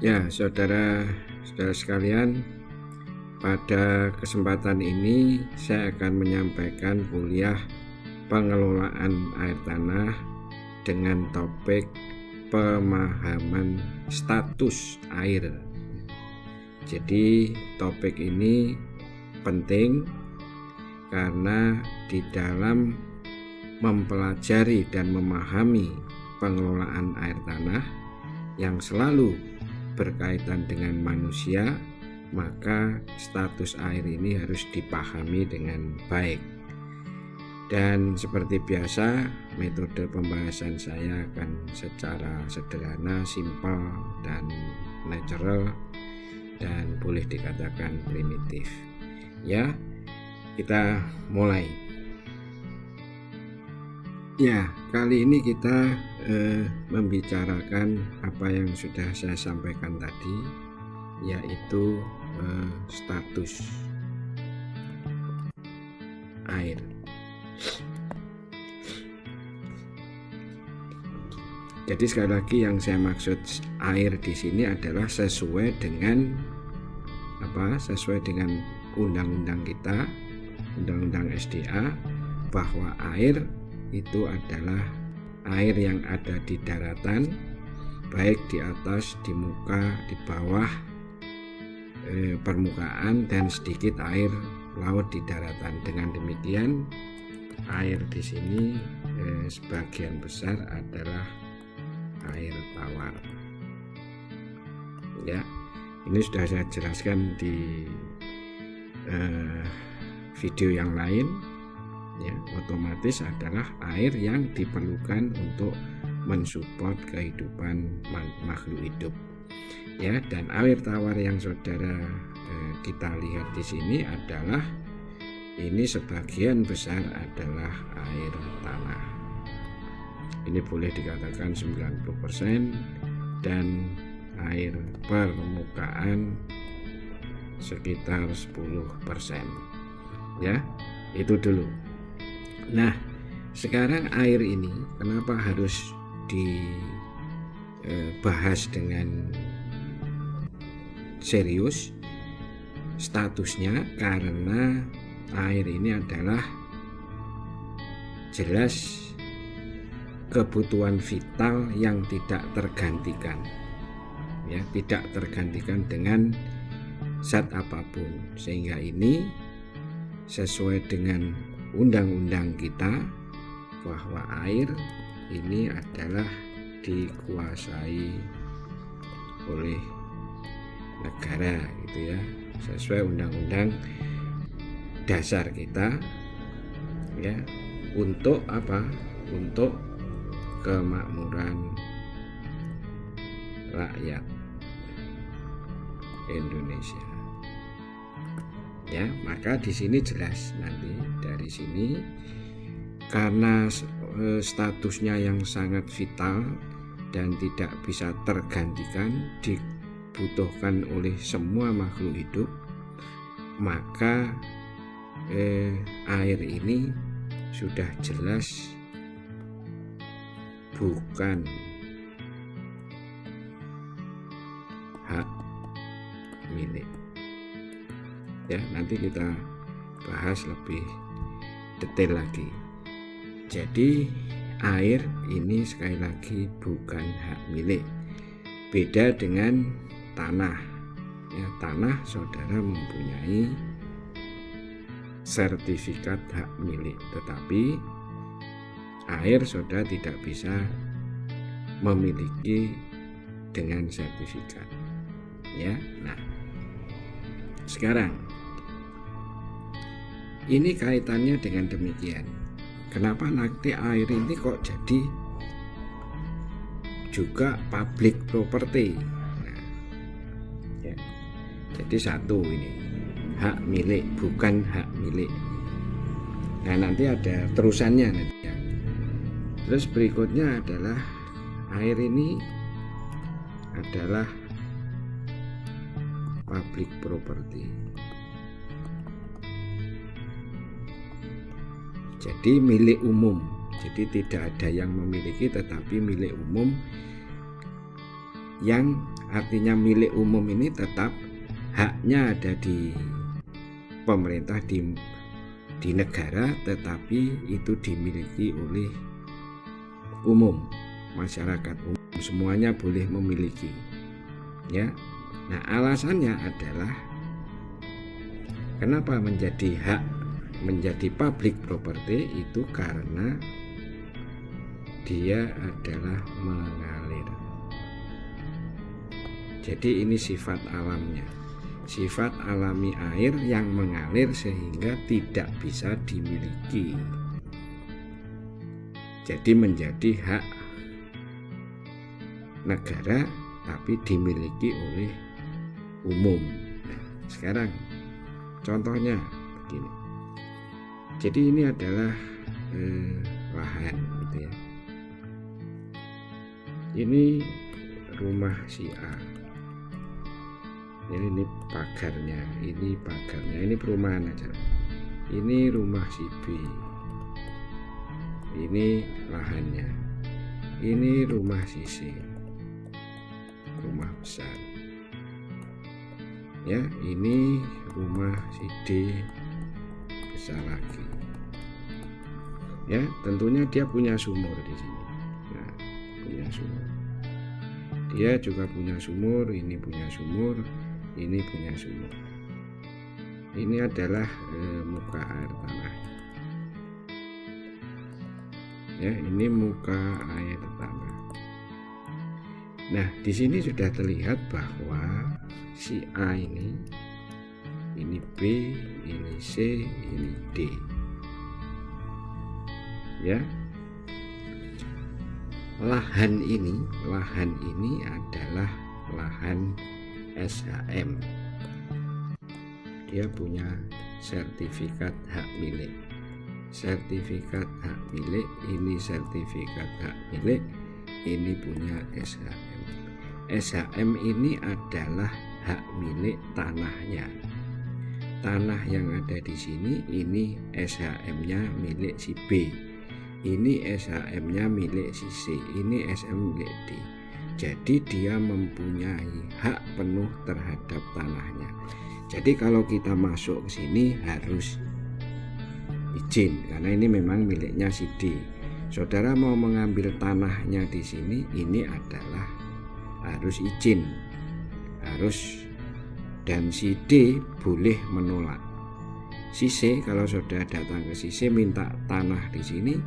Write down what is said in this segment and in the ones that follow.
Ya, saudara-saudara sekalian, pada kesempatan ini saya akan menyampaikan kuliah pengelolaan air tanah dengan topik pemahaman status air. Jadi topik ini penting karena di dalam mempelajari dan memahami pengelolaan air tanah yang selalu berkaitan dengan manusia, maka status air ini harus dipahami dengan baik. Dan seperti biasa, metode pembahasan saya akan secara sederhana, simpel, dan natural, dan boleh dikatakan primitif. Ya, kita mulai. Ya, kali ini kita membicarakan apa yang sudah saya sampaikan tadi, yaitu status air. Jadi sekali lagi yang saya maksud air di sini adalah sesuai dengan undang-undang kita, undang-undang SDA, bahwa air itu adalah air yang ada di daratan, baik di atas, di muka, di bawah permukaan, dan sedikit air laut di daratan. Dengan demikian, air di sini sebagian besar adalah air tawar. Ya, ini sudah saya jelaskan di video yang lain. Ya, otomatis adalah air yang diperlukan untuk mensupport kehidupan makhluk hidup. Ya, dan air tawar yang saudara kita lihat di sini adalah ini sebagian besar adalah air tanah. Ini boleh dikatakan 90% dan air permukaan sekitar 10%. Ya, itu dulu. Nah, sekarang air ini kenapa harus dibahas dengan serius statusnya? Karena air ini adalah jelas kebutuhan vital yang tidak tergantikan, ya, tidak tergantikan dengan zat apapun, sehingga ini sesuai dengan undang-undang kita bahwa air ini adalah dikuasai oleh negara, gitu ya, sesuai undang-undang dasar kita, ya, untuk apa? Untuk kemakmuran rakyat Indonesia. Ya, maka di sini jelas nanti dari sini, karena statusnya yang sangat vital dan tidak bisa tergantikan, dibutuhkan oleh semua makhluk hidup, maka air ini sudah jelas bukan hak milik. Ya, nanti kita bahas lebih detail lagi. Jadi air ini sekali lagi bukan hak milik. Beda dengan tanah. Ya, tanah saudara mempunyai sertifikat hak milik, tetapi air saudara tidak bisa memiliki dengan sertifikat. Ya, nah sekarang ini kaitannya dengan demikian. Kenapa nanti air ini kok jadi juga public property? Nah, ya. Jadi satu, ini hak milik bukan hak milik. Nah, nanti ada terusannya nanti ya. Terus berikutnya adalah air ini adalah public property. Jadi milik umum. Jadi tidak ada yang memiliki, tetapi milik umum yang artinya milik umum ini tetap haknya ada di pemerintah, di negara, tetapi itu dimiliki oleh umum, masyarakat umum, semuanya boleh memiliki, ya. Nah, alasannya adalah kenapa menjadi hak, menjadi public property itu karena dia adalah mengalir. Jadi ini sifat alamnya, sifat alami air yang mengalir sehingga tidak bisa dimiliki. Jadi menjadi hak negara tapi dimiliki oleh umum. Nah, sekarang contohnya begini. Jadi ini adalah lahan gitu ya. Ini rumah si A. Ini pagarnya, ini perumahan aja. Ini rumah si B. Ini lahannya. Ini rumah si C. Rumah besar. Ya, ini rumah si D besar lagi. Ya, tentunya dia punya sumur di sini. Nah, punya sumur. Dia juga punya sumur, ini punya sumur, ini punya sumur. Ini adalah muka air tanah. Ya, ini muka air tanah. Nah, di sini sudah terlihat bahwa si A ini B, ini C, ini D. Ya. Lahan ini adalah lahan SHM. Dia punya sertifikat hak milik. Sertifikat hak milik, ini sertifikat hak milik, ini punya SHM. SHM ini adalah hak milik tanahnya. Tanah yang ada di sini ini SHM-nya milik si B. Ini SHM-nya milik si C, ini SHM milik D. Jadi dia mempunyai hak penuh terhadap tanahnya. Jadi kalau kita masuk ke sini harus izin karena ini memang miliknya si D. Saudara mau mengambil tanahnya di sini, ini adalah harus izin. Harus, dan si D boleh menolak. Si C, kalau saudara datang ke si C minta tanah di sini,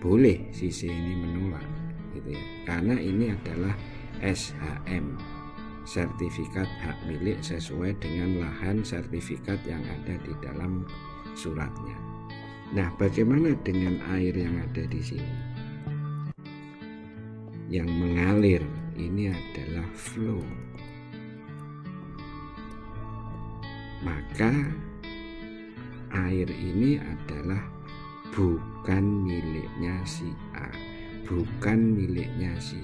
boleh si C ini menolak gitu ya. Karena ini adalah SHM, sertifikat hak milik sesuai dengan lahan sertifikat yang ada di dalam suratnya. Nah, bagaimana dengan air yang ada di sini? Yang mengalir ini adalah flow. Maka air ini adalah bukan miliknya si A, bukan miliknya si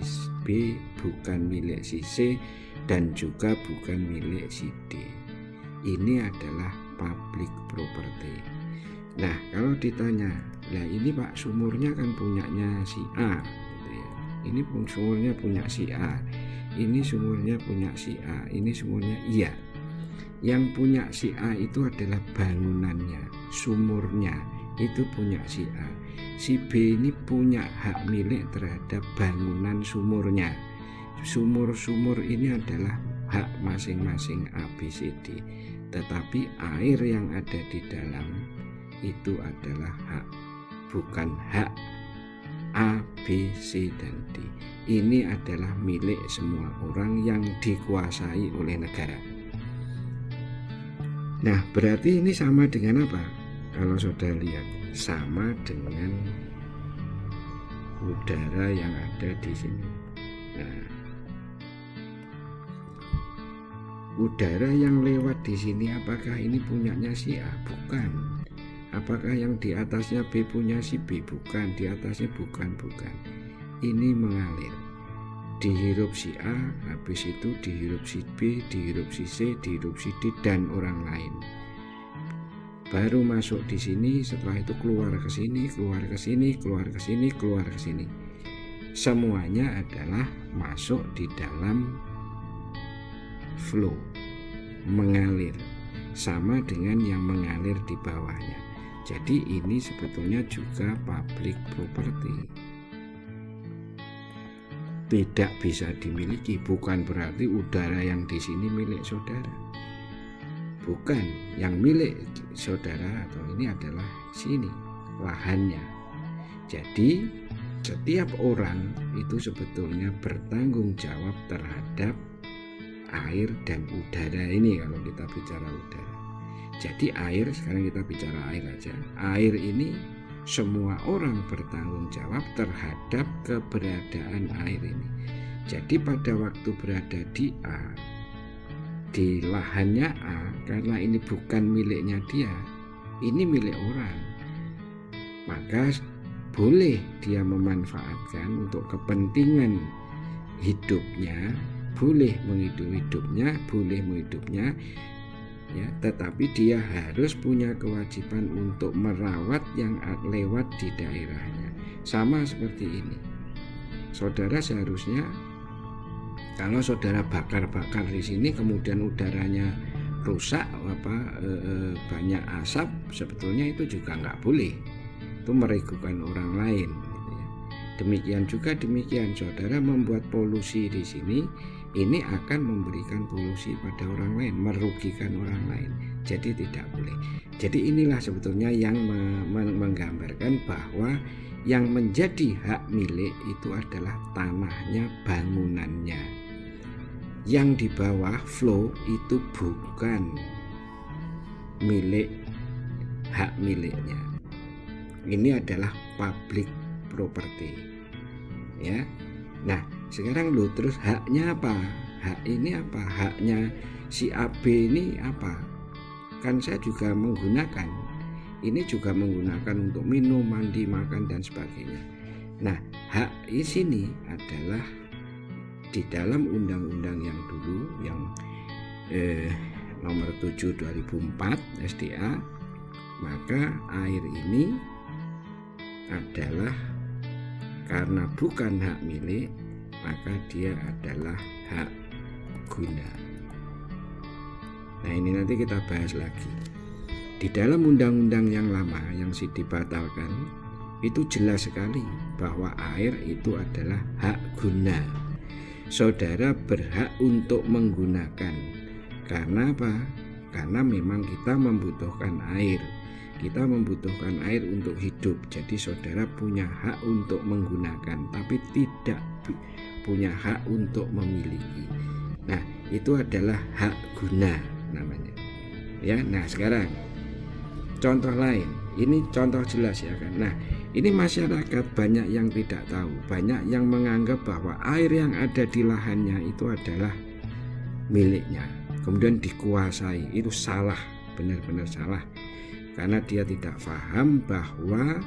B, bukan milik si C, dan juga bukan milik si D. Ini adalah public property. Nah, kalau ditanya, lah ini Pak sumurnya kan punyanya si A, gitu ya. Ini pun sumurnya punya si A, ini sumurnya punya si A, ini sumurnya iya. Yang punya si A itu adalah bangunannya, sumurnya itu punya si A. Si B ini punya hak milik terhadap bangunan sumurnya. Sumur-sumur ini adalah hak masing-masing A, B, C, D. Tetapi air yang ada di dalam itu adalah hak, bukan hak A, B, C, dan D. Ini adalah milik semua orang yang dikuasai oleh negara. Nah, berarti ini sama dengan apa? Kalau saudara lihat, sama dengan udara yang ada di sini. Nah, udara yang lewat di sini apakah ini punyanya si A? Bukan. Apakah yang di atasnya B punya si B? Bukan. Di atasnya bukan. Ini mengalir. Dihirup si A, habis itu dihirup si B, dihirup si C, dihirup si D, dan orang lain. Baru masuk di sini, setelah itu keluar ke sini, keluar ke sini, keluar ke sini, keluar ke sini. Semuanya adalah masuk di dalam flow, mengalir, sama dengan yang mengalir di bawahnya. Jadi ini sebetulnya juga public property. Tidak bisa dimiliki, bukan berarti udara yang di sini milik saudara. Bukan, yang milik saudara atau ini adalah sini, lahannya. Jadi setiap orang itu sebetulnya bertanggung jawab terhadap air dan udara ini kalau kita bicara udara. Jadi air, sekarang kita bicara air aja. Air ini semua orang bertanggung jawab terhadap keberadaan air ini. Jadi pada waktu berada di A, di lahannya A, karena ini bukan miliknya dia, ini milik orang, maka boleh dia memanfaatkan untuk kepentingan hidupnya, boleh menghidupnya, ya, tetapi dia harus punya kewajiban untuk merawat yang lewat di daerahnya. Sama seperti ini, saudara seharusnya kalau saudara bakar-bakar di sini kemudian udaranya rusak, banyak asap, sebetulnya itu juga nggak boleh, itu merugikan orang lain. Demikian juga saudara membuat polusi di sini, ini akan memberikan polusi pada orang lain, merugikan orang lain. Jadi tidak boleh. Jadi inilah sebetulnya yang menggambarkan bahwa yang menjadi hak milik itu adalah tanahnya, bangunannya. Yang di bawah flow itu bukan hak miliknya. Ini adalah public property. Ya. Nah, sekarang terus haknya apa? Hak ini apa? Haknya si AB ini apa? Kan saya juga menggunakan. Ini juga menggunakan untuk minum, mandi, makan dan sebagainya. Nah, hak di sini adalah di dalam undang-undang yang dulu yang nomor 7 2004 SDA, maka air ini adalah karena bukan hak milik, maka dia adalah hak guna. Nah, ini nanti kita bahas lagi. Di dalam undang-undang yang lama yang dibatalkan, itu jelas sekali bahwa air itu adalah hak guna. Saudara berhak untuk menggunakan. Karena apa? Karena memang kita membutuhkan air. Kita membutuhkan air untuk hidup. Jadi saudara punya hak untuk menggunakan, tapi tidak punya hak untuk memiliki. Nah, itu adalah hak guna namanya. Ya, nah sekarang contoh lain. Ini contoh jelas ya kan. Nah, ini masyarakat banyak yang tidak tahu, banyak yang menganggap bahwa air yang ada di lahannya itu adalah miliknya, kemudian dikuasai. Itu salah, benar-benar salah. Karena dia tidak paham bahwa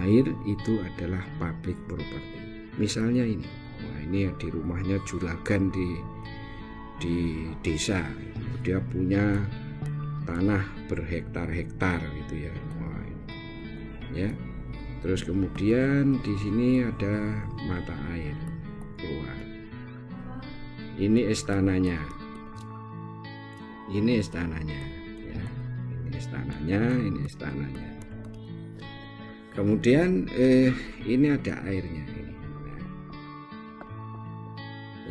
air itu adalah public property. Misalnya ini, ini di rumahnya juragan di desa, dia punya tanah berhektar-hektar gitu ya. Ya. Terus kemudian di sini ada mata air keluar. Ini istananya. Ini istananya. Ini istananya. Kemudian ini ada airnya ini.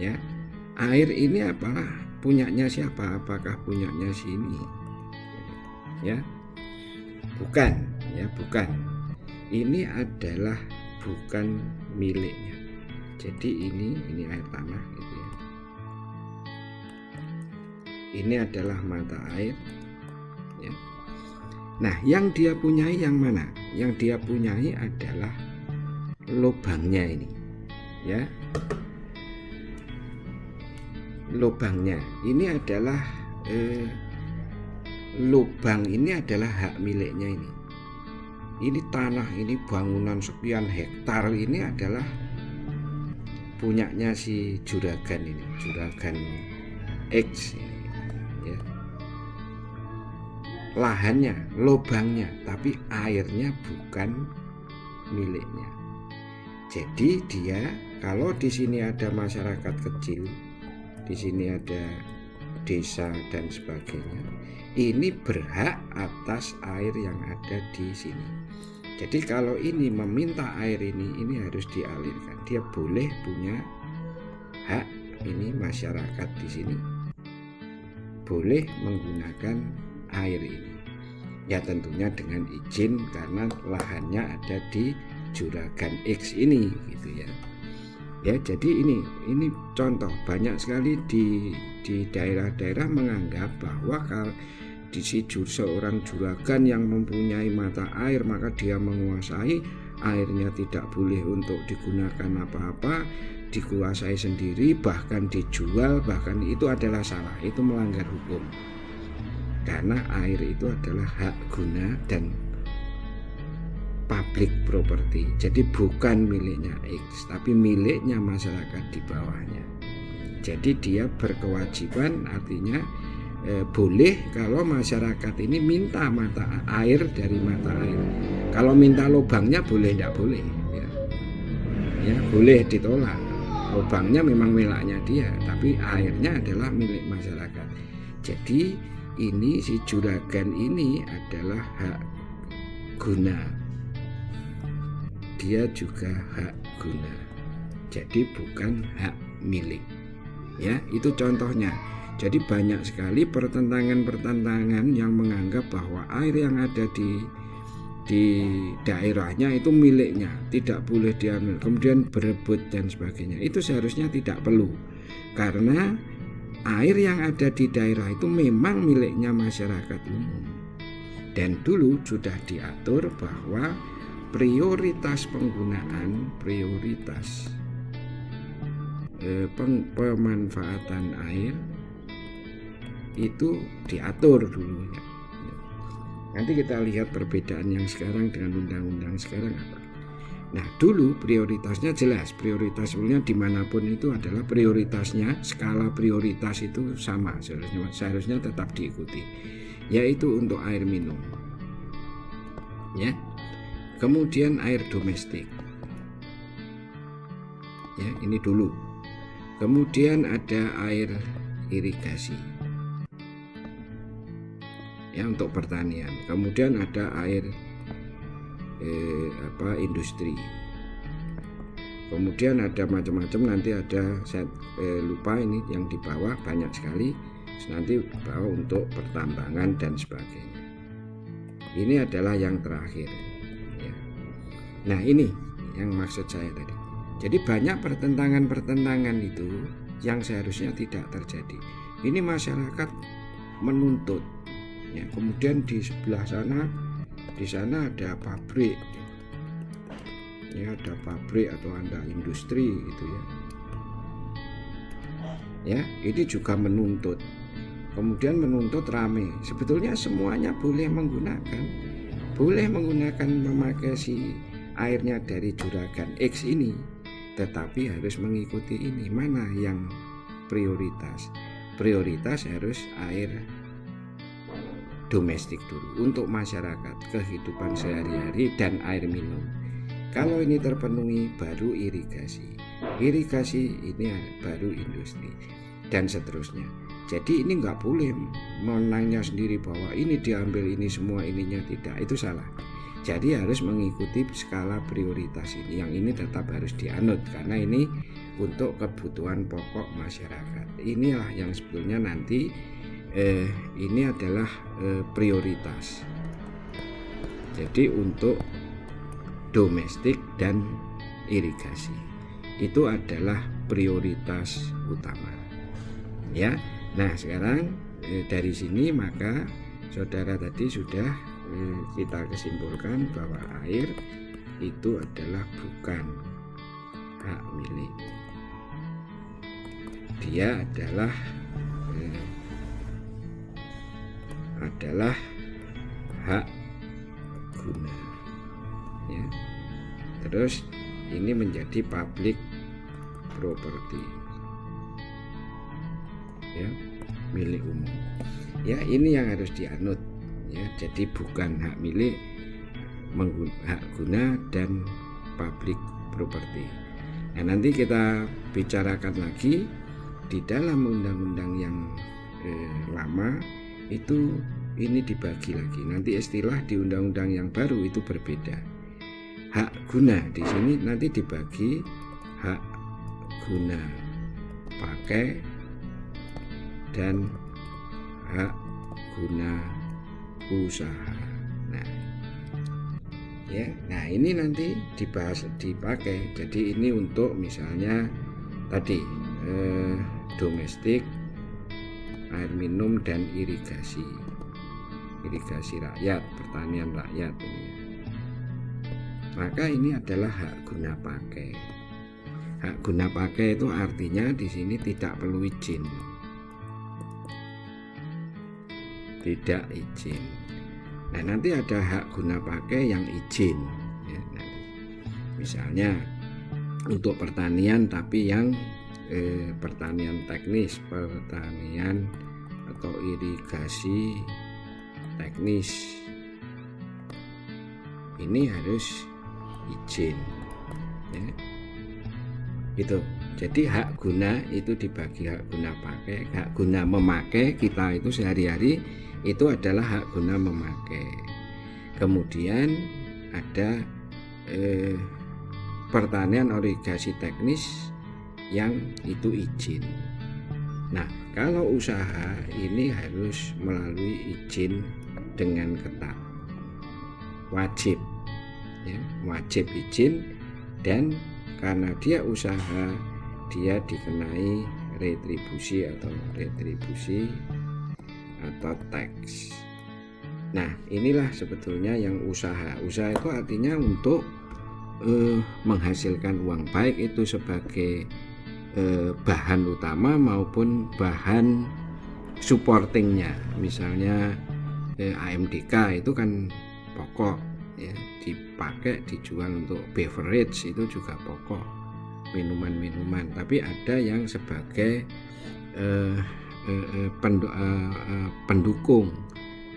Ya, air ini apa? Punyanya siapa? Apakah punyanya sini? Ya, bukan. Ya, bukan. Ini adalah bukan miliknya. Jadi ini air tanah gitu ya. Ini adalah mata air. Ya. Nah, yang dia punyai yang mana? Yang dia punyai adalah lubangnya ini, ya. Lubangnya ini adalah lubang ini adalah hak miliknya ini. Ini tanah, ini bangunan sekian hektar ini adalah punyanya si juragan ini, juragan X ini, ya. Lahannya, lubangnya, tapi airnya bukan miliknya. Jadi dia, kalau di sini ada masyarakat kecil, di sini ada desa dan sebagainya, ini berhak atas air yang ada di sini. Jadi kalau ini meminta air ini harus dialirkan. Dia boleh punya hak, ini masyarakat di sini boleh menggunakan air ini. Ya tentunya dengan izin, karena lahannya ada di Juragan X ini gitu ya. Ya, jadi ini contoh banyak sekali di daerah-daerah menganggap bahwa kalau di seorang juragan yang mempunyai mata air maka dia menguasai airnya, tidak boleh untuk digunakan apa-apa, dikuasai sendiri, bahkan dijual, bahkan itu adalah salah, itu melanggar hukum. Karena air itu adalah hak guna dan public property, jadi bukan miliknya X, tapi miliknya masyarakat di bawahnya. Jadi dia berkewajiban, artinya boleh kalau masyarakat ini minta mata air dari mata air. Kalau minta lubangnya boleh, tidak boleh ya boleh ditolak. Lubangnya memang miliknya dia, tapi airnya adalah milik masyarakat. Jadi ini si juragan ini adalah hak guna, dia juga hak guna, jadi bukan hak milik. Ya, itu contohnya. Jadi banyak sekali pertentangan-pertentangan yang menganggap bahwa air yang ada di daerahnya itu miliknya, tidak boleh diambil, kemudian berebut dan sebagainya. Itu seharusnya tidak perlu, karena air yang ada di daerah itu memang miliknya masyarakat umum. Dan dulu sudah diatur bahwa prioritas penggunaan, prioritas pemanfaatan air itu diatur dulu ya. Nanti kita lihat perbedaan yang sekarang dengan undang-undang sekarang apa. Nah, dulu prioritasnya jelas, prioritas sebenarnya dimanapun itu adalah prioritasnya, skala prioritas itu sama, seharusnya tetap diikuti, yaitu untuk air minum ya, kemudian air domestik ya, ini dulu, kemudian ada air irigasi ya untuk pertanian, kemudian ada air industri, kemudian ada macam-macam, nanti ada saya lupa ini yang di bawah banyak sekali, nanti bawah untuk pertambangan dan sebagainya. Ini adalah yang terakhir ya. Nah, ini yang maksud saya tadi. Jadi banyak pertentangan itu yang seharusnya tidak terjadi. Ini masyarakat menuntut ya, kemudian di sebelah sana, di sana ada pabrik ya, ada pabrik atau ada industri gitu ya, ini juga menuntut, kemudian menuntut rame. Sebetulnya semuanya boleh menggunakan memakai si airnya dari Juragan X ini, tetapi harus mengikuti ini, mana yang prioritas harus air domestik dulu untuk masyarakat, kehidupan sehari-hari dan air minum. Kalau ini terpenuhi baru irigasi ini baru industri dan seterusnya. Jadi ini nggak boleh menangnya sendiri bahwa ini diambil, ini semua ininya, tidak, itu salah. Jadi harus mengikuti skala prioritas ini, yang ini tetap harus dianut karena ini untuk kebutuhan pokok masyarakat. Inilah yang sebetulnya nanti ini adalah prioritas. Jadi untuk domestik dan irigasi itu adalah prioritas utama ya. Nah, sekarang dari sini maka saudara tadi sudah kita kesimpulkan bahwa air itu adalah bukan hak milik, dia adalah hak guna ya. Terus ini menjadi public property ya, milik umum ya. Ini yang harus dianut ya. Jadi bukan hak milik, hak guna dan public property. Nah, nanti kita bicarakan lagi di dalam undang-undang yang lama itu ini dibagi lagi. Nanti istilah di undang-undang yang baru itu berbeda. Hak guna di sini nanti dibagi hak guna pakai dan hak guna usaha. Nah ini nanti dibahas dipakai. Jadi ini untuk misalnya tadi domestik, air minum dan irigasi rakyat, pertanian rakyat ini. Maka ini adalah hak guna pakai. Hak guna pakai itu artinya di sini tidak perlu izin. Tidak izin. Nah nanti ada hak guna pakai yang izin ya, misalnya untuk pertanian tapi yang pertanian teknis, pertanian atau irigasi teknis ini harus izin ya. Itu jadi hak guna itu dibagi hak guna pakai, hak guna memakai kita itu sehari-hari itu adalah hak guna memakai. Kemudian ada pertanian irigasi teknis yang itu izin. Nah, kalau usaha ini harus melalui izin dengan ketat, wajib, ya, wajib izin, dan karena dia usaha dia dikenai retribusi atau tax. Nah inilah sebetulnya yang usaha itu artinya untuk menghasilkan uang, baik itu sebagai bahan utama maupun bahan supportingnya. Misalnya AMDK itu kan pokok ya, dipakai dijual untuk beverage itu juga pokok, minuman-minuman. Tapi ada yang sebagai pendukung,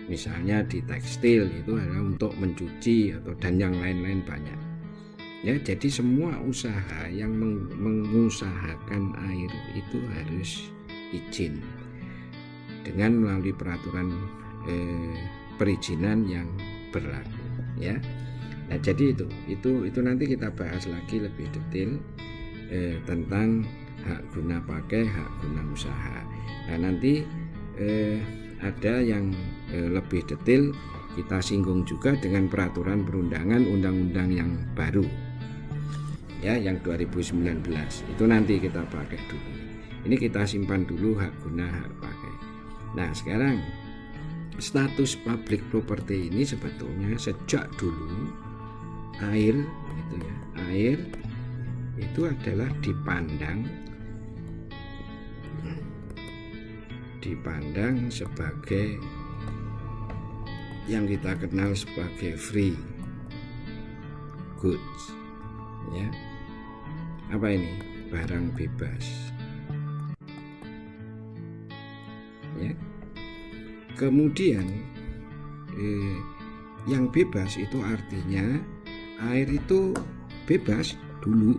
misalnya di tekstil itu adalah untuk mencuci atau dan yang lain-lain banyak ya. Jadi semua usaha yang mengusahakan air itu harus izin dengan melalui peraturan perizinan yang berlaku ya. Nah jadi itu nanti kita bahas lagi lebih detail tentang hak guna pakai, hak guna usaha. Nah nanti ada yang lebih detail kita singgung juga dengan peraturan perundangan undang-undang yang baru ya, yang 2019 itu nanti kita pakai dulu. Ini kita simpan dulu hak guna hak pakai. Nah sekarang status public property ini sebetulnya sejak dulu air gitu ya, air itu adalah dipandang sebagai yang kita kenal sebagai free goods ya. Apa ini? Barang bebas ya. Kemudian yang bebas itu artinya air itu bebas dulu,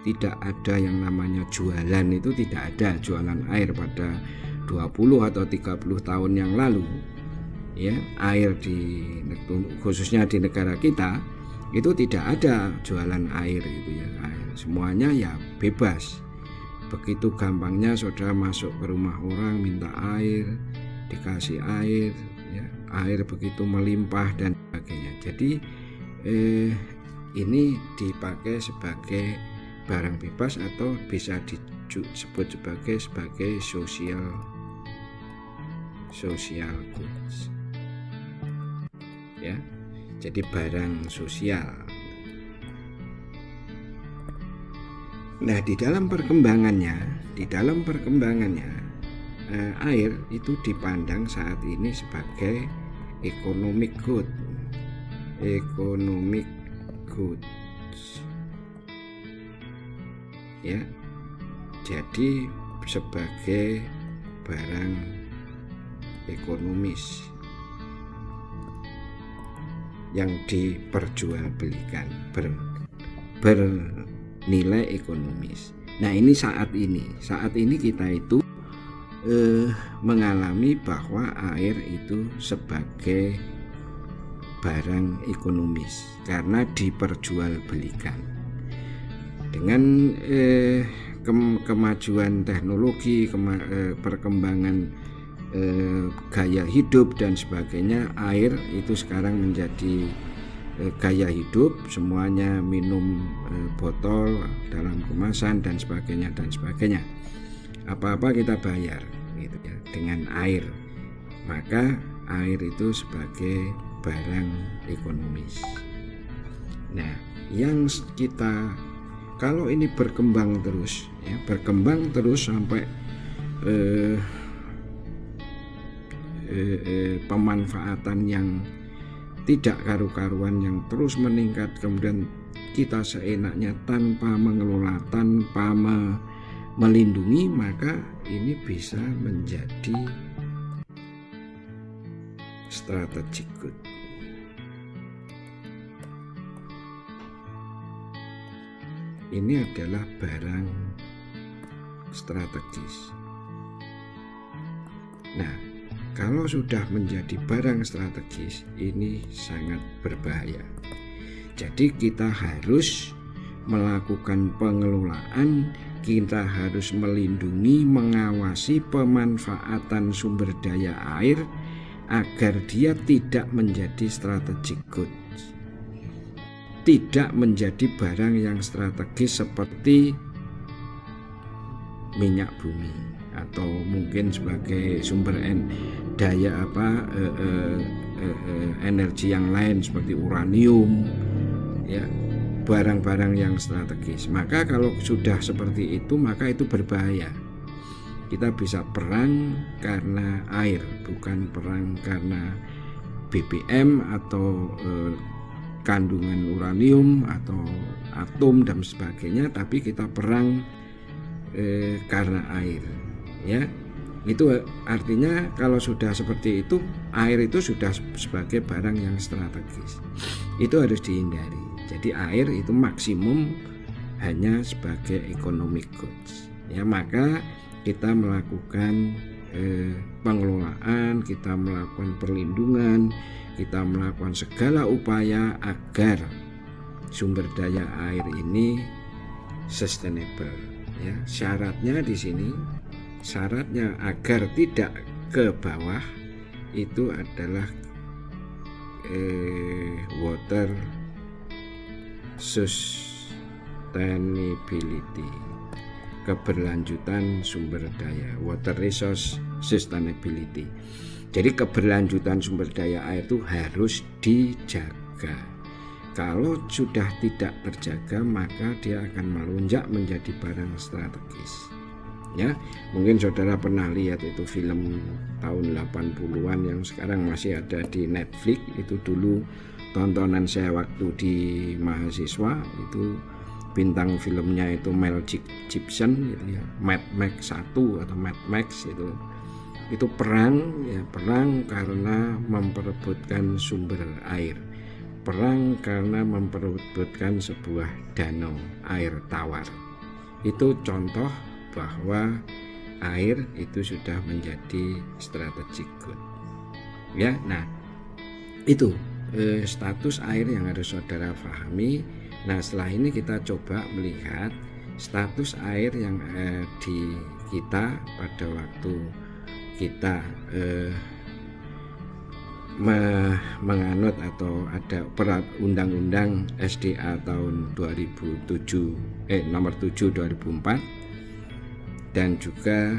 tidak ada yang namanya jualan, itu tidak ada jualan air pada 20 atau 30 tahun yang lalu ya. Air khususnya di negara kita itu tidak ada jualan air gitu ya. Semuanya ya bebas. Begitu gampangnya saudara masuk ke rumah orang minta air, dikasih air ya. Air begitu melimpah dan sebagainya. Jadi ini dipakai sebagai barang bebas atau bisa disebut sebagai social goods ya. Jadi barang sosial. Nah di dalam perkembangannya air itu dipandang saat ini sebagai economic goods ya. Jadi sebagai barang ekonomis yang diperjualbelikan, bernilai ekonomis. Nah ini saat ini kita itu mengalami bahwa air itu sebagai barang ekonomis karena diperjualbelikan. Dengan kemajuan teknologi, perkembangan gaya hidup dan sebagainya, air itu sekarang menjadi gaya hidup. Semuanya minum botol dalam kemasan dan sebagainya dan sebagainya. Apa-apa kita bayar gitu ya dengan air. Maka air itu sebagai barang ekonomis. Nah, yang kita kalau ini berkembang terus sampai pemanfaatan yang tidak karu-karuan yang terus meningkat, kemudian kita seenaknya tanpa mengelola, tanpa melindungi, maka ini bisa menjadi strategic good. Ini adalah barang strategis. Nah, kalau sudah menjadi barang strategis, ini sangat berbahaya. Jadi kita harus melakukan pengelolaan, kita harus melindungi, mengawasi pemanfaatan sumber daya air agar dia tidak menjadi strategic goods, tidak menjadi barang yang strategis seperti minyak bumi atau mungkin sebagai sumber daya energi yang lain seperti uranium, ya, barang-barang yang strategis. Maka kalau sudah seperti itu, maka itu berbahaya. Kita bisa perang karena air, bukan perang karena BBM atau kandungan uranium atau atom dan sebagainya, tapi kita perang karena air, ya. Itu artinya kalau sudah seperti itu, air itu sudah sebagai barang yang strategis. Itu harus dihindari. Jadi air itu maksimum hanya sebagai economic goods, ya. Maka kita melakukan pengelolaan, kita melakukan perlindungan, kita melakukan segala upaya agar sumber daya air ini sustainable, ya. Syaratnya di sini, syaratnya agar tidak ke bawah itu adalah water sustainability, keberlanjutan sumber daya, water resource sustainability. Jadi keberlanjutan sumber daya air itu harus dijaga. Kalau sudah tidak terjaga, maka dia akan melonjak menjadi barang strategis. Ya, mungkin saudara pernah lihat itu film tahun 80-an yang sekarang masih ada di Netflix. Itu dulu tontonan saya waktu di mahasiswa. Itu bintang filmnya itu Mel Gibson gitu ya, Mad Max 1 atau Mad Max itu perang, ya, perang karena memperebutkan sumber air, perang karena memperebutkan sebuah danau air tawar. Itu contoh bahwa air itu sudah menjadi strategic good, ya. Nah, itu status air yang harus saudara pahami. Nah, setelah ini kita coba melihat status air yang di kita pada waktu kita menganut atau ada undang-undang SDA tahun 2007 nomor 7 2004 dan juga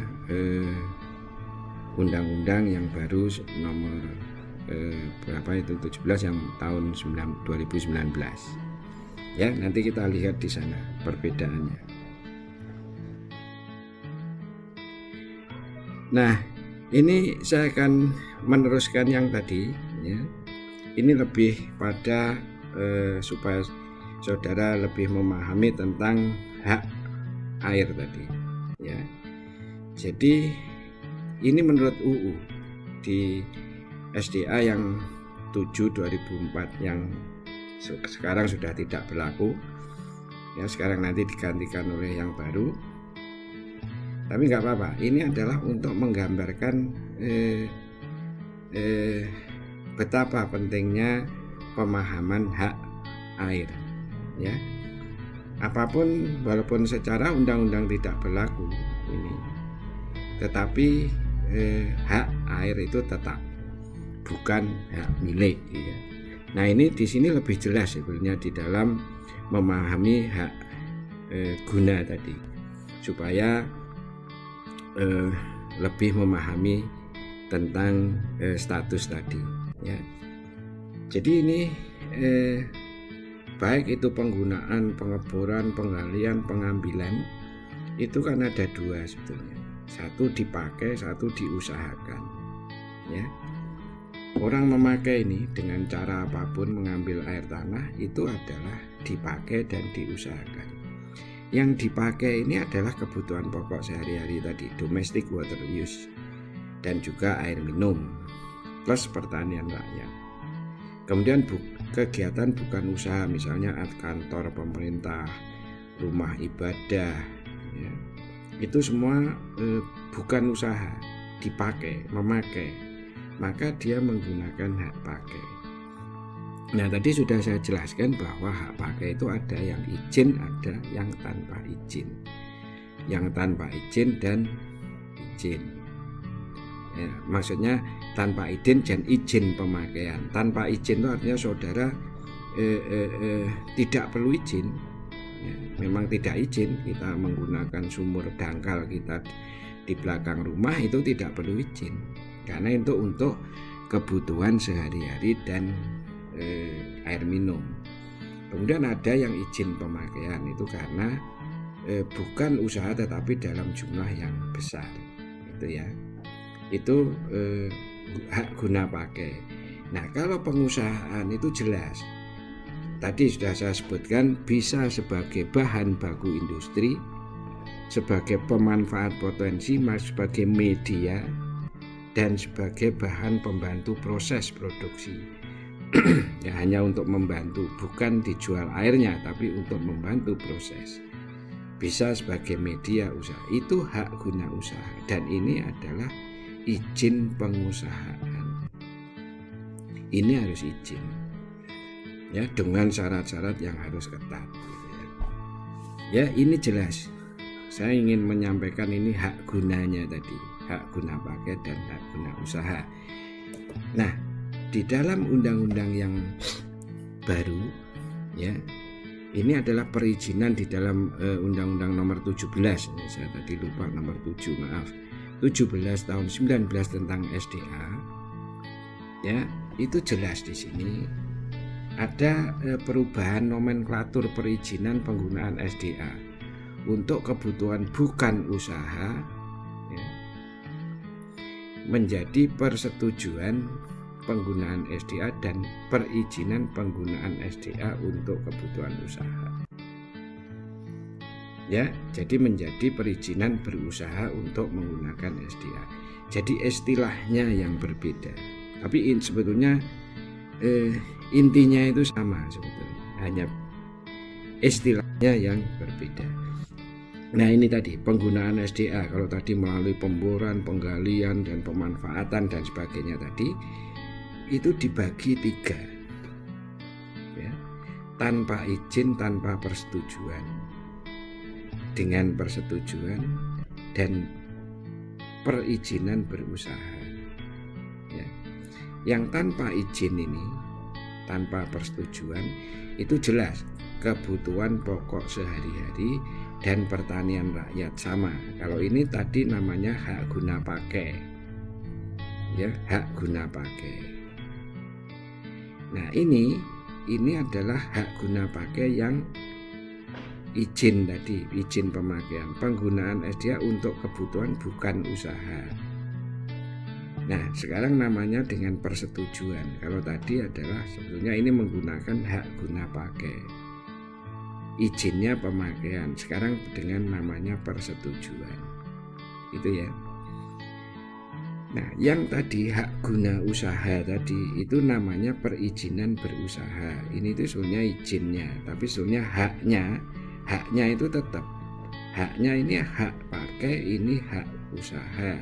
undang-undang yang baru nomor berapa itu 17 yang tahun 2019. Ya, nanti kita lihat di sana perbedaannya. Nah, ini saya akan meneruskan yang tadi, ya. Ini lebih pada supaya saudara lebih memahami tentang hak air tadi, ya. Jadi ini menurut UU di SDA yang 7 2004 yang sekarang sudah tidak berlaku, ya, sekarang nanti digantikan oleh yang baru. Tapi nggak apa-apa. Ini adalah untuk menggambarkan betapa pentingnya pemahaman hak air, ya. Apapun, walaupun secara undang-undang tidak berlaku ini, tetapi hak air itu tetap bukan hak milik, ya. Nah, ini di sini lebih jelas sebenarnya di dalam memahami hak guna tadi, supaya lebih memahami tentang status tadi, ya. Jadi ini baik itu penggunaan, pengeboran, penggalian, pengambilan, itu kan ada dua sebetulnya. Satu dipakai, satu diusahakan, ya. Orang memakai ini dengan cara apapun mengambil air tanah itu adalah dipakai dan diusahakan. Yang dipakai ini adalah kebutuhan pokok sehari-hari tadi, domestic water use, dan juga air minum, plus pertanian rakyat. Kemudian kegiatan bukan usaha, misalnya kantor pemerintah, rumah ibadah, ya. Itu semua bukan usaha, dipakai, memakai, maka dia menggunakan hak pakai. Nah, tadi sudah saya jelaskan bahwa hak pakai itu ada yang izin, ada yang tanpa izin. Yang tanpa izin dan izin, ya, maksudnya tanpa izin dan izin pemakaian. Tanpa izin itu artinya saudara tidak perlu izin, ya. Memang tidak izin kita menggunakan sumur dangkal kita di belakang rumah, itu tidak perlu izin, karena itu untuk kebutuhan sehari-hari dan air minum. Kemudian ada yang izin pemakaian, itu karena bukan usaha tetapi dalam jumlah yang besar, gitu ya. Itu hak guna pakai. Nah, kalau pengusahaan itu jelas. Tadi sudah saya sebutkan, bisa sebagai bahan baku industri, sebagai pemanfaat potensi, sebagai media, dan sebagai bahan pembantu proses produksi. Ya, hanya untuk membantu, bukan dijual airnya, tapi untuk membantu proses. Bisa sebagai media usaha, itu hak guna usaha, dan ini adalah izin pengusahaan. Ini harus izin, ya, dengan syarat-syarat yang harus ketat. Ya, ini jelas. Saya ingin menyampaikan ini hak gunanya tadi, hak guna pakai dan hak guna usaha. Nah, di dalam undang-undang yang baru, ya, ini adalah perizinan di dalam Undang-Undang nomor 17. Saya tadi lupa nomor 7, maaf. 17 tahun 19 tentang SDA. Ya, itu jelas di sini ada perubahan nomenklatur perizinan penggunaan SDA untuk kebutuhan bukan usaha, ya, menjadi persetujuan penggunaan SDA dan perizinan penggunaan SDA untuk kebutuhan usaha. Ya, jadi menjadi perizinan berusaha untuk menggunakan SDA. Jadi istilahnya yang berbeda, tapi sebetulnya intinya itu sama sebetulnya, hanya istilahnya yang berbeda. Nah, ini tadi penggunaan SDA, kalau tadi melalui pemboran, penggalian, dan pemanfaatan dan sebagainya tadi, itu dibagi 3, ya. Tanpa izin, tanpa persetujuan, dengan persetujuan, dan perizinan berusaha, ya. Yang tanpa izin ini, tanpa persetujuan, itu jelas kebutuhan pokok sehari-hari dan pertanian rakyat sama. Kalau ini tadi namanya hak guna pakai, ya, hak guna pakai. Nah, ini adalah hak guna pakai yang izin tadi, izin pemakaian, penggunaan SDA untuk kebutuhan bukan usaha. Nah, sekarang namanya dengan persetujuan. Kalau tadi adalah sebetulnya ini menggunakan hak guna pakai, izinnya pemakaian, sekarang dengan namanya persetujuan, itu ya. Nah, yang tadi hak guna usaha tadi itu namanya perizinan berusaha. Ini itu sebenarnya izinnya, tapi sebenarnya haknya itu tetap haknya ini hak pakai, ini hak usaha.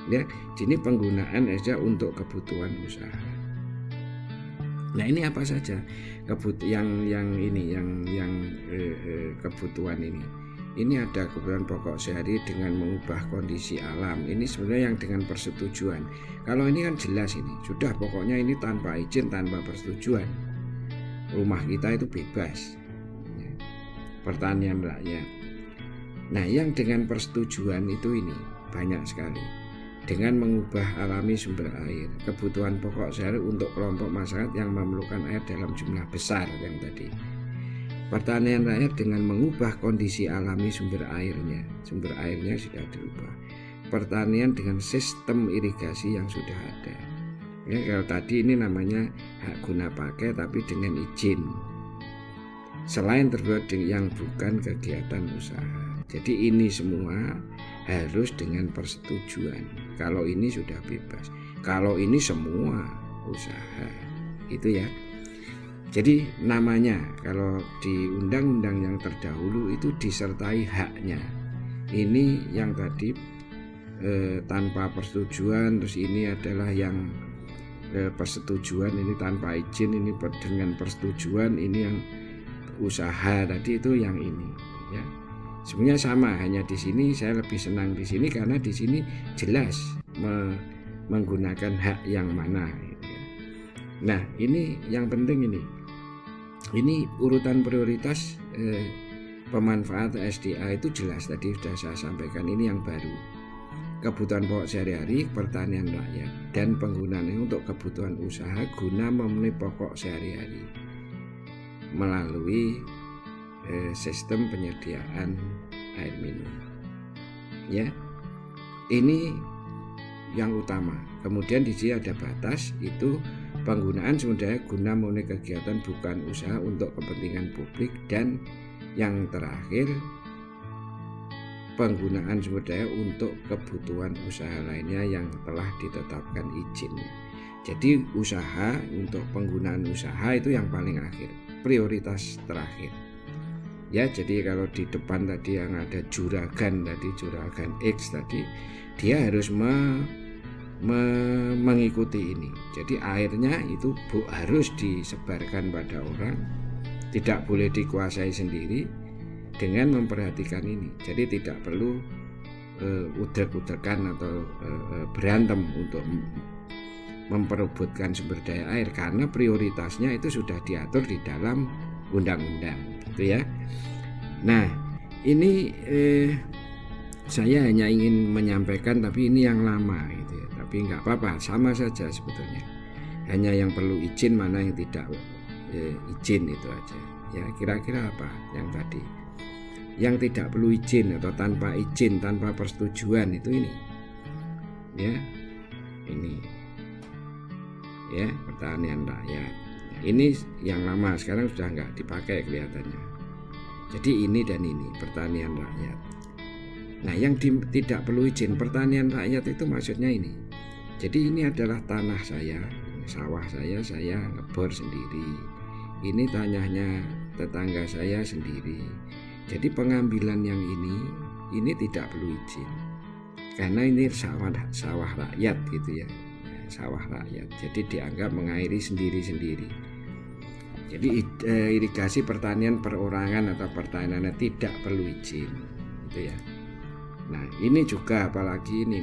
Ya, ini penggunaan saja untuk kebutuhan usaha. Nah, ini apa saja kebutuhan ini. Ini ada kebutuhan pokok sehari dengan mengubah kondisi alam. Ini sebenarnya yang dengan persetujuan. Kalau ini kan jelas, ini sudah pokoknya ini tanpa izin, tanpa persetujuan. Rumah kita itu bebas. Pertanian rakyat. Nah, yang dengan persetujuan itu ini banyak sekali. Dengan mengubah alami sumber air, kebutuhan pokok sehari untuk kelompok masyarakat yang memerlukan air dalam jumlah besar yang tadi. Pertanian rakyat dengan mengubah kondisi alami sumber airnya sudah dirubah. Pertanian dengan sistem irigasi yang sudah ada. Ya, kalau tadi ini namanya hak guna pakai tapi dengan izin. Selain terbuat yang bukan kegiatan usaha. Jadi ini semua harus dengan persetujuan. Kalau ini sudah bebas. Kalau ini semua usaha. Itu ya. Jadi namanya kalau di undang-undang yang terdahulu itu disertai haknya. Ini yang tadi tanpa persetujuan, terus ini adalah yang persetujuan, ini tanpa izin, ini dengan persetujuan, ini yang usaha tadi itu yang ini ya. Sebenarnya sama, hanya di sini saya lebih senang di sini karena di sini jelas menggunakan hak yang mana gitu ya. Nah, ini yang penting ini urutan prioritas pemanfaat SDA itu jelas tadi sudah saya sampaikan. Ini yang baru, kebutuhan pokok sehari-hari, pertanian rakyat, dan penggunaannya untuk kebutuhan usaha guna memenuhi pokok sehari-hari melalui sistem penyediaan air minum. Ya, ini yang utama. Kemudian di sini ada batas, itu penggunaan sumber daya guna memenuhi kegiatan bukan usaha untuk kepentingan publik, dan yang terakhir penggunaan sumber daya untuk kebutuhan usaha lainnya yang telah ditetapkan izinnya. Jadi usaha untuk penggunaan usaha itu yang paling akhir, prioritas terakhir. Ya, jadi kalau di depan tadi yang ada juragan X tadi, dia harus mengikuti ini. Jadi airnya itu harus disebarkan pada orang, tidak boleh dikuasai sendiri dengan memperhatikan ini. Jadi tidak perlu udek-udekan atau berantem untuk memperebutkan sumber daya air karena prioritasnya itu sudah diatur di dalam undang-undang, gitu ya. Nah, ini saya hanya ingin menyampaikan, tapi ini yang lama gitu ya. Tapi nggak apa-apa, sama saja sebetulnya. Hanya yang perlu izin, mana yang tidak izin, itu aja. Ya, kira-kira apa yang tadi? Yang tidak perlu izin atau tanpa izin, tanpa persetujuan itu ini. Ya, ini. Ya, pertanian rakyat. Ini yang lama, sekarang sudah nggak dipakai kelihatannya. Jadi ini dan ini pertanian rakyat. Nah, yang tidak perlu izin pertanian rakyat itu maksudnya ini. Jadi ini adalah tanah saya, sawah saya ngebor sendiri. Ini tanahnya tetangga saya sendiri. Jadi pengambilan yang ini tidak perlu izin. Karena ini sawah rakyat gitu ya. Sawah rakyat. Jadi dianggap mengairi sendiri-sendiri. Jadi irigasi pertanian perorangan atau pertanian tidak perlu izin, gitu ya. Nah, ini juga apalagi ini,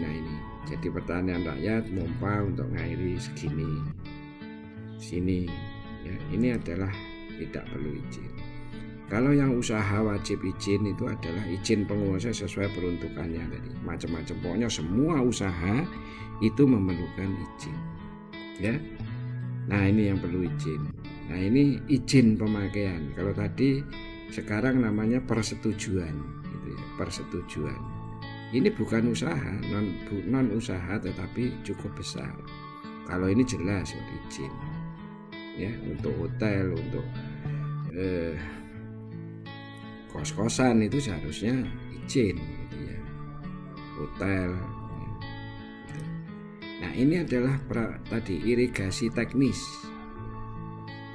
jadi pertanian rakyat mompa untuk ngairi segini, sini, ya. Ini adalah tidak perlu izin. Kalau yang usaha wajib izin itu adalah izin penguasa sesuai peruntukannya tadi, macam-macam. Pokoknya semua usaha itu memerlukan izin, ya. Nah, ini yang perlu izin. Nah, ini izin pemakaian. Kalau tadi sekarang namanya persetujuan, gitu ya, persetujuan. Ini bukan usaha, non usaha tetapi cukup besar. Kalau ini jelas izin. Ya, untuk hotel, untuk kos-kosan itu seharusnya izin, gitu ya. Hotel. Ya. Nah, ini adalah tadi irigasi teknis.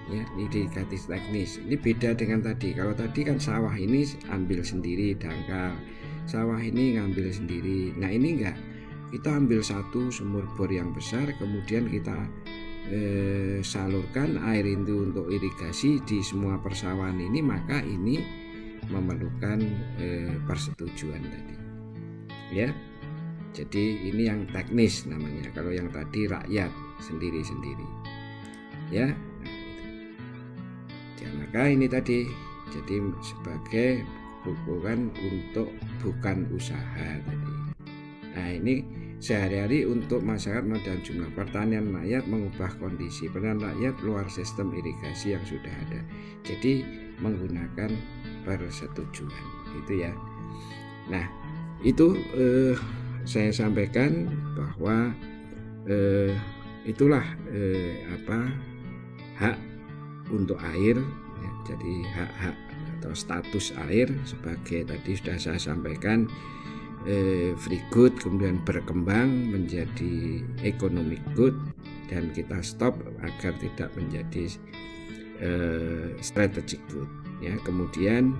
ya, indikatif teknis. Ini beda dengan tadi. Kalau tadi kan sawah ini ambil sendiri dangkal, sawah ini ngambil sendiri. Nah ini enggak, kita ambil satu sumur bor yang besar, kemudian kita salurkan air itu untuk irigasi di semua persawahan ini, maka ini memerlukan persetujuan tadi, ya. Jadi ini yang teknis namanya. Kalau yang tadi rakyat sendiri-sendiri, ya. Ya, maka ini tadi jadi sebagai bukan untuk bukan usaha tadi. Nah ini sehari-hari untuk masyarakat dan jumlah pertanian rakyat mengubah kondisi pertanian rakyat luar sistem irigasi yang sudah ada. Jadi menggunakan persetujuan itu ya. Nah itu saya sampaikan bahwa itulah hak untuk air ya. Jadi hak-hak atau status air sebagai tadi sudah saya sampaikan free good, kemudian berkembang menjadi economic good, dan kita stop agar tidak menjadi strategic good ya. Kemudian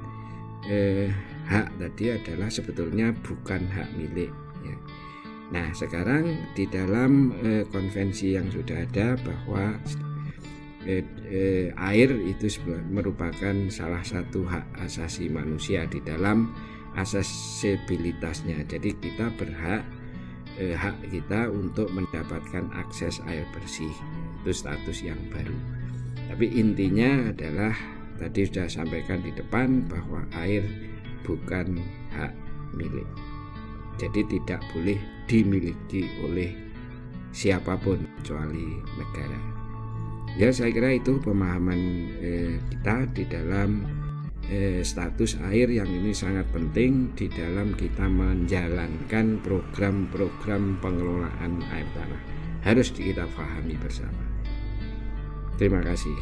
hak tadi adalah sebetulnya bukan hak milik ya. Nah sekarang di dalam konvensi yang sudah ada bahwa air itu merupakan salah satu hak asasi manusia di dalam aksesibilitasnya. Jadi kita berhak hak kita untuk mendapatkan akses air bersih, itu status yang baru. Tapi intinya adalah tadi sudah sampaikan di depan bahwa air bukan hak milik. Jadi tidak boleh dimiliki oleh siapapun kecuali negara. Ya saya kira itu pemahaman kita di dalam status air yang ini sangat penting di dalam kita menjalankan program-program pengelolaan air tanah. Harus kita pahami bersama. Terima kasih.